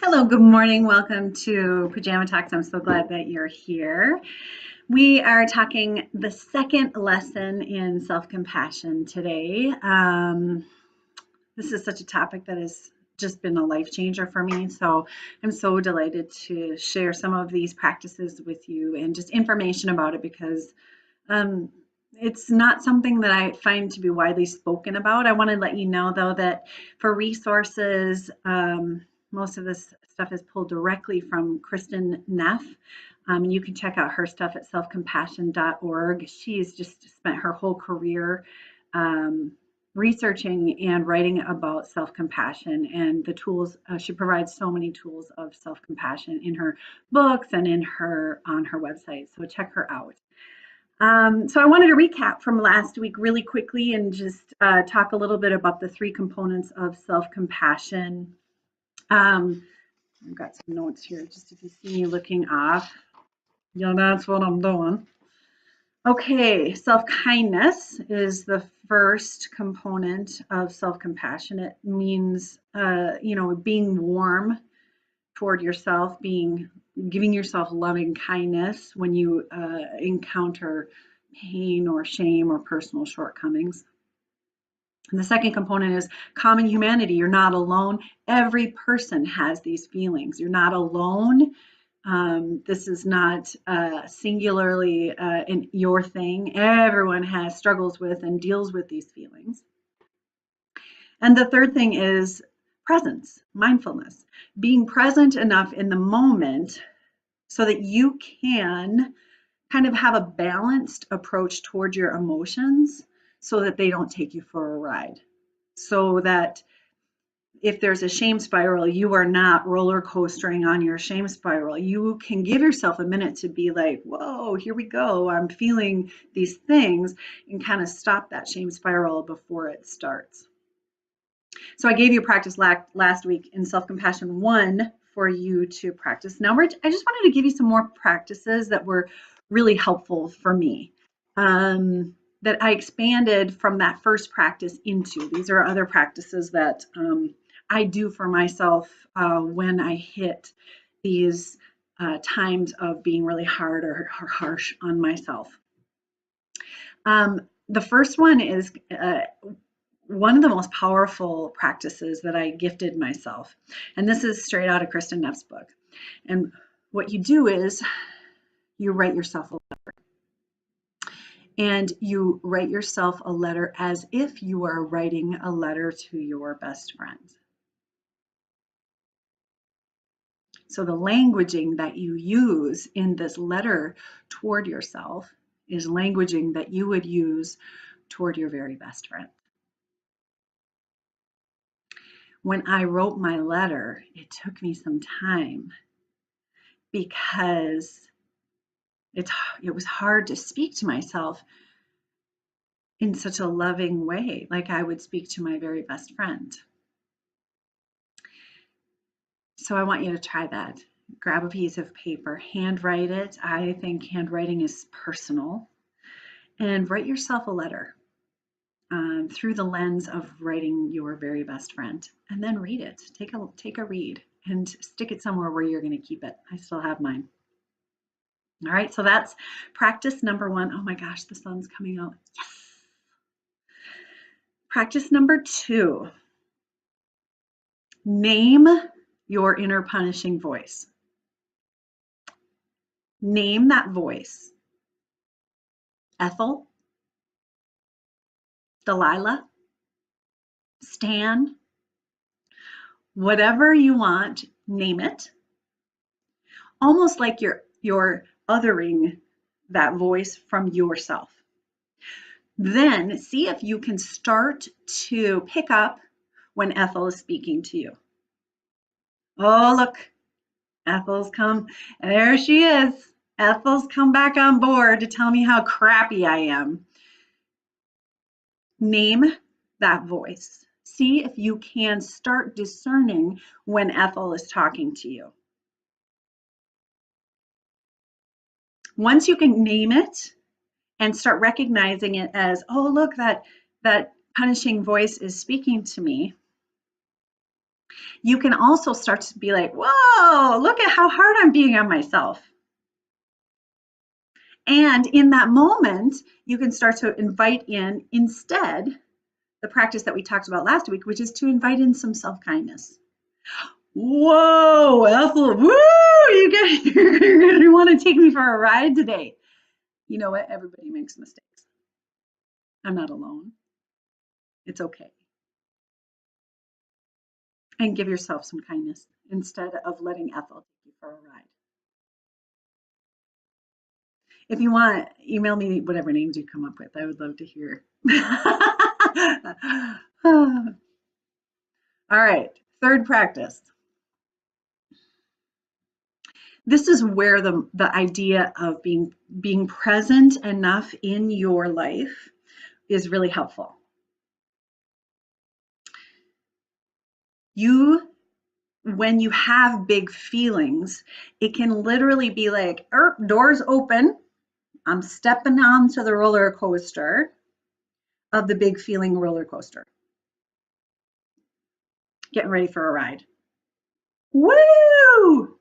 Hello, good morning. Welcome to Pajama Talks. I'm so glad that you're here. We are talking the second lesson in self-compassion today. This is such a topic that has just been a life changer for me. So I'm so delighted to share some of these practices with you and just information about it because it's not something that I find to be widely spoken about. I want to let you know, though, that for resources, most of this stuff is pulled directly from Kristen Neff. You can check out her stuff at selfcompassion.org. She's just spent her whole career researching and writing about self-compassion and the tools. She provides so many tools of self-compassion in her books and on her website. So check her out. So I wanted to recap from last week really quickly and just talk a little bit about the three components of self-compassion. I've got some notes here, just if you see me looking off. Yeah, that's what I'm doing. Okay, self-kindness is the first component of self-compassion. It means, being warm toward yourself, giving yourself loving kindness when you encounter pain or shame or personal shortcomings. And the second component is common humanity. You're not alone. Every person has these feelings. You're not alone. This is not singularly in your thing. Everyone has struggles with and deals with these feelings. And the third thing is presence, mindfulness, being present enough in the moment so that you can kind of have a balanced approach toward your emotions so that they don't take you for a ride. So that if there's a shame spiral, you are not roller coastering on your shame spiral. You can give yourself a minute to be like, whoa, here we go. I'm feeling these things, and kind of stop that shame spiral before it starts. So I gave you a practice last week in Self-Compassion 1 for you to practice. Now I just wanted to give you some more practices that were really helpful for me. That I expanded from that first practice into. These are other practices that I do for myself when I hit these times of being really hard or harsh on myself. The first one is one of the most powerful practices that I gifted myself. And this is straight out of Kristen Neff's book. And what you do is you write yourself a letter. And you write yourself a letter as if you are writing a letter to your best friend. So the languaging that you use in this letter toward yourself is languaging that you would use toward your very best friend. When I wrote my letter, it took me some time because it was hard to speak to myself in such a loving way, like I would speak to my very best friend. So I want you to try that. Grab a piece of paper, handwrite it. I think handwriting is personal. And write yourself a letter through the lens of writing your very best friend. And then read it. Take a read and stick it somewhere where you're going to keep it. I still have mine. All right, so that's practice number 1. Oh my gosh, the sun's coming out. Yes. Practice number 2. Name your inner punishing voice. Name that voice. Ethel, Delilah, Stan, whatever you want, name it. Almost like you're othering that voice from yourself. Then see if you can start to pick up when Ethel is speaking to you. Oh, look, Ethel's come. There she is. Ethel's come back on board to tell me how crappy I am. Name that voice. See if you can start discerning when Ethel is talking to you. Once you can name it and start recognizing it as, oh, look, that punishing voice is speaking to me, You can also start to be like, whoa, look at how hard I'm being on myself. And in that moment, you can start to invite in instead the practice that we talked about last week, which is to invite in some self-kindness. Whoa, Ethel, woo, you're going to want to take me for a ride today. You know what? Everybody makes mistakes. I'm not alone. It's okay. And give yourself some kindness instead of letting Ethel take you for a ride. If you want, email me whatever names you come up with. I would love to hear. All right, third practice. This is where the idea of being present enough in your life is really helpful. When you have big feelings, it can literally be like, doors open, I'm stepping onto the roller coaster of the big feeling roller coaster. Getting ready for a ride. Woo!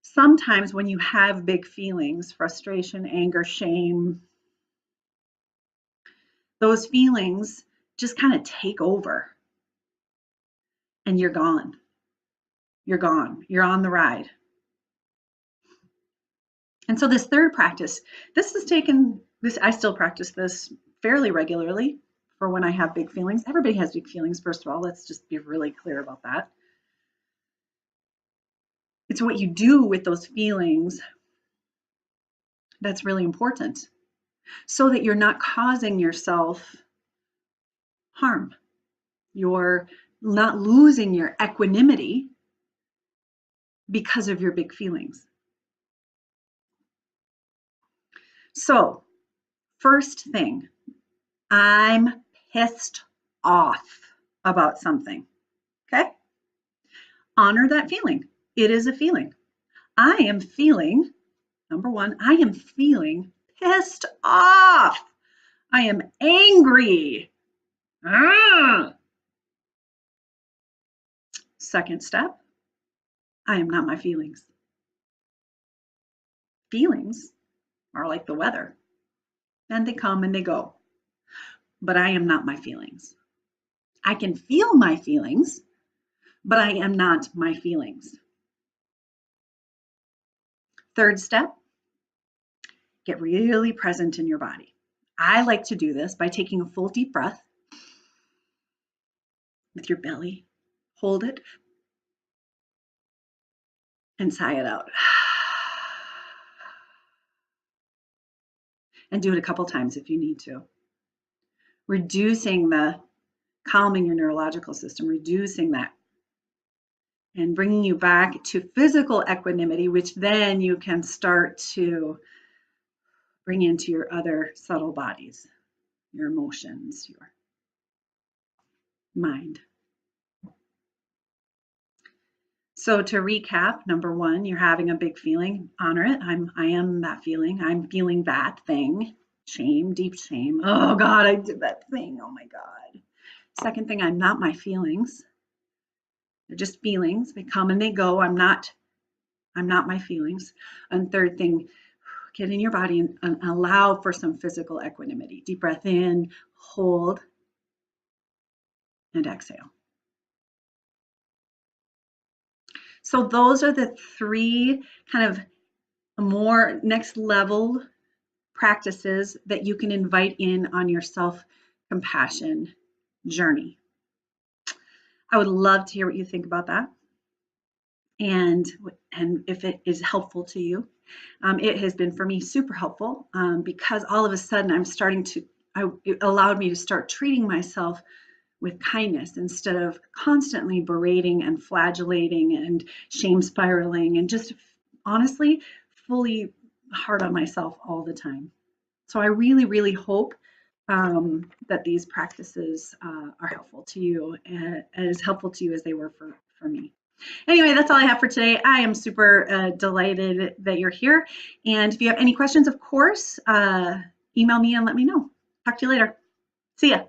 Sometimes when you have big feelings, frustration, anger, shame, those feelings just kind of take over and you're gone. You're gone. You're on the ride. And so this third practice, I still practice this fairly regularly for when I have big feelings. Everybody has big feelings, first of all. Let's just be really clear about that. It's what you do with those feelings that's really important so that you're not causing yourself harm. You're not losing your equanimity because of your big feelings. So, first thing, I'm pissed off about something. Okay? Honor that feeling. It is a feeling. I am feeling, number one, I am feeling pissed off. I am angry. Second step, I am not my feelings. Feelings are like the weather, and they come and they go. But I am not my feelings. I can feel my feelings, but I am not my feelings. Third step, get really present in your body. I like to do this by taking a full deep breath with your belly. Hold it and sigh it out. And do it a couple times if you need to. Calming your neurological system, reducing that, and bringing you back to physical equanimity, which then you can start to bring into your other subtle bodies, your emotions, your mind. So to recap, number one, you're having a big feeling, honor it. I am that feeling. I'm feeling that thing. Shame, deep shame. Oh God, I did that thing. Oh my God. Second thing, I'm not my feelings. They're just feelings. They come and they go. I'm not my feelings. And third thing, get in your body and allow for some physical equanimity. Deep breath in, hold, and exhale. So those are the three kind of more next level practices that you can invite in on your self-compassion journey. I would love to hear what you think about that. And if it is helpful to you. It has been for me super helpful because all of a sudden it allowed me to start treating myself with kindness instead of constantly berating and flagellating and shame spiraling and just honestly fully hard on myself all the time. So I really, really hope that these practices are helpful to you and as helpful to you as they were for me. Anyway, that's all I have for today. I am super delighted that you're here. And if you have any questions, of course, email me and let me know. Talk to you later. See ya.